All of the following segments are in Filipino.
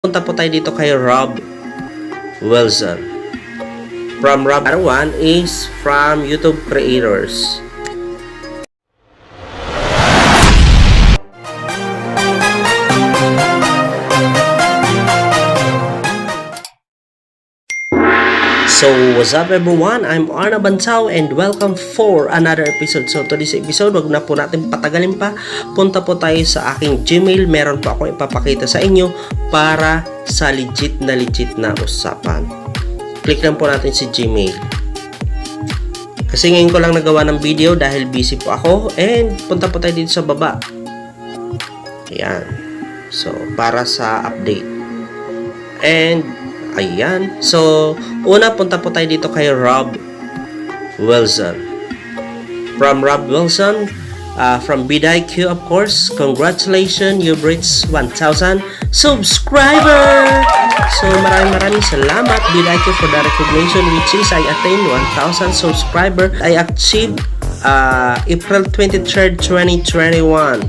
Punta po tayo dito kay Rob Wilson. From Rob, other one is from YouTube creators. So, what's up everyone? I'm Arn Abantao and welcome for another episode. So, today's episode, wag na po natin patagalin pa. Punta po tayo sa aking Gmail. Meron po akong ipapakita sa inyo para sa legit na usapan. Click lang po natin si Gmail. Kasi ngayon ko lang nagawa ng video dahil busy po ako. And punta po tayo dito sa baba. Ayan. So, para sa update. And ayan. So, una punta po tayo dito kay Rob Wilson. From Rob Wilson, from BidIQ of course. Congratulations, you've reached 1,000 subscriber! So, maraming salamat BidIQ for the recognition which is I attained 1,000 subscriber. I achieved April 23rd, 2021.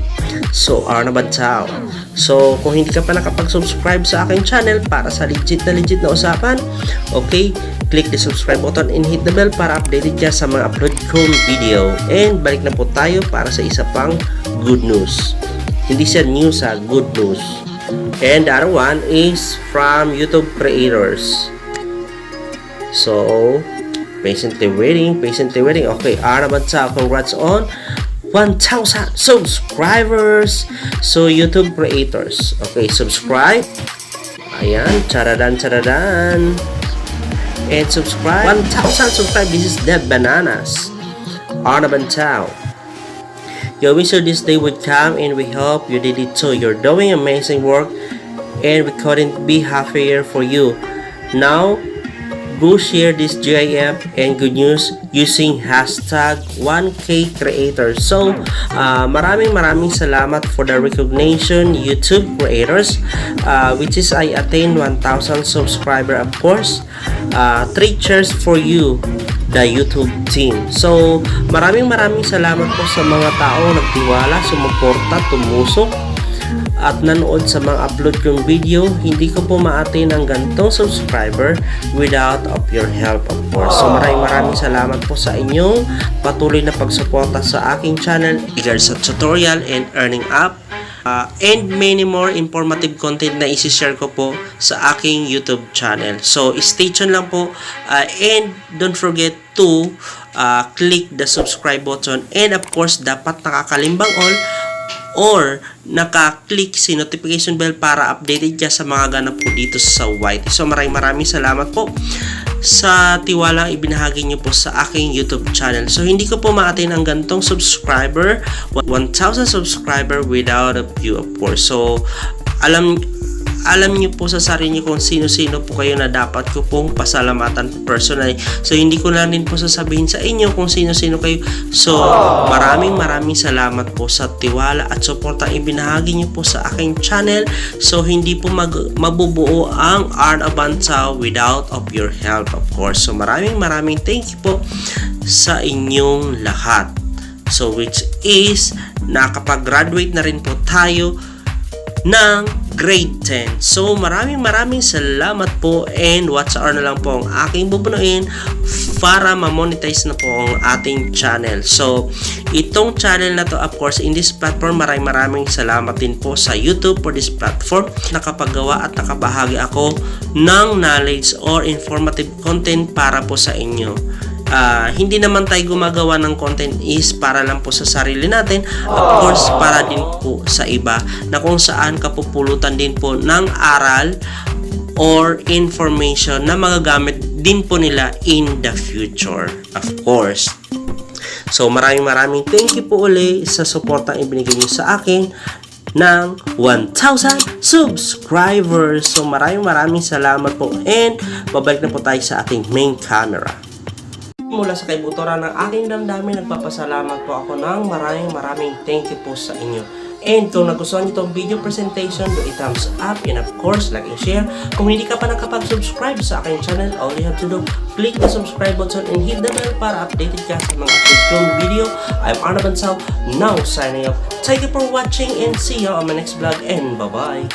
So, Arn Abantao. So, kung hindi ka pa nakapag-subscribe sa aking channel para sa legit na usapan, okay, click the subscribe button and hit the bell para updated ka sa mga upload kong video. And balik na po tayo para sa isa pang good news. Hindi siya news good news. And the other one is from YouTube creators. So, patiently waiting. Okay, Arn Abantao, congrats on 1,000 subscribers. So, YouTube creators. Okay, subscribe. Ayan, charadan. And subscribe. 1,000 subscribe. This is the bananas. Arn Abantao. You wish this day would come and we hope you did it too. You're doing amazing work and we couldn't be happier for you. Now, go share this GIF and good news using hashtag 1K creators. So, maraming salamat for the recognition YouTube creators, which is I attained 1,000 subscriber of course. 3 cheers for you, the YouTube team. So, maraming salamat po sa mga tao nagtiwala, sumuporta, tumusok at nanood sa mga upload kong video. Hindi ko po ma-attain ang gantong subscriber without of your help of course. So maraming salamat po sa inyong patuloy na pagsuporta sa aking channel, regards sa tutorial and earning up and many more informative content na isi-share ko po sa aking YouTube channel. So stay tuned lang po and don't forget to click the subscribe button and of course dapat nakakalimbang all or naka-click si notification bell para updated ka sa mga ganap po dito sa White. So maraming salamat po sa tiwalang ibinahagi niyo po sa aking YouTube channel. So hindi ko po ma-attain ang gantong subscriber, 1,000 subscriber without of you of course. So alam niyo po sa sarili niyo kung sino-sino po kayo na dapat ko pong pasalamatan personally. So hindi ko na rin po sasabihin sa inyo kung sino-sino kayo. So maraming salamat po sa tiwala at suporta ibinahagi niyo po sa aking channel. So hindi po mabubuo ang Arn Abantao without of your help of course. So maraming thank you po sa inyong lahat. So which is nakapag-graduate na rin po tayo ng grade 10. So maraming salamat po and what's our na lang po ang aking bubunuin para ma-monetize na po ang ating channel. So itong channel na to of course in this platform, maraming salamat din po sa YouTube for this platform. Nakapagawa at nakabahagi ako ng knowledge or informative content para po sa inyo. Hindi naman tayo gumagawa ng content is para lang po sa sarili natin, of course para din po sa iba na kung saan kapupulutan din po ng aral or information na magagamit din po nila in the future of course. So maraming thank you po uli sa suportang ibinigay niyo sa akin ng 1,000 subscribers. So maraming salamat po and babalik na po tayo sa ating main camera. Mula sa kaibuturan ng aking damdamin, nagpapasalamat po ako ng maraming thank you po sa inyo. And kung nagustuhan nyo itong video presentation, do a thumbs up and of course like and share. Kung hindi ka pa nakapag-subscribe sa aking channel, all you have to do, click the subscribe button and hit the bell para updated ka sa mga upload kong video. I'm Arn Abantao, now signing off. Thank you for watching and see you on my next vlog and bye-bye.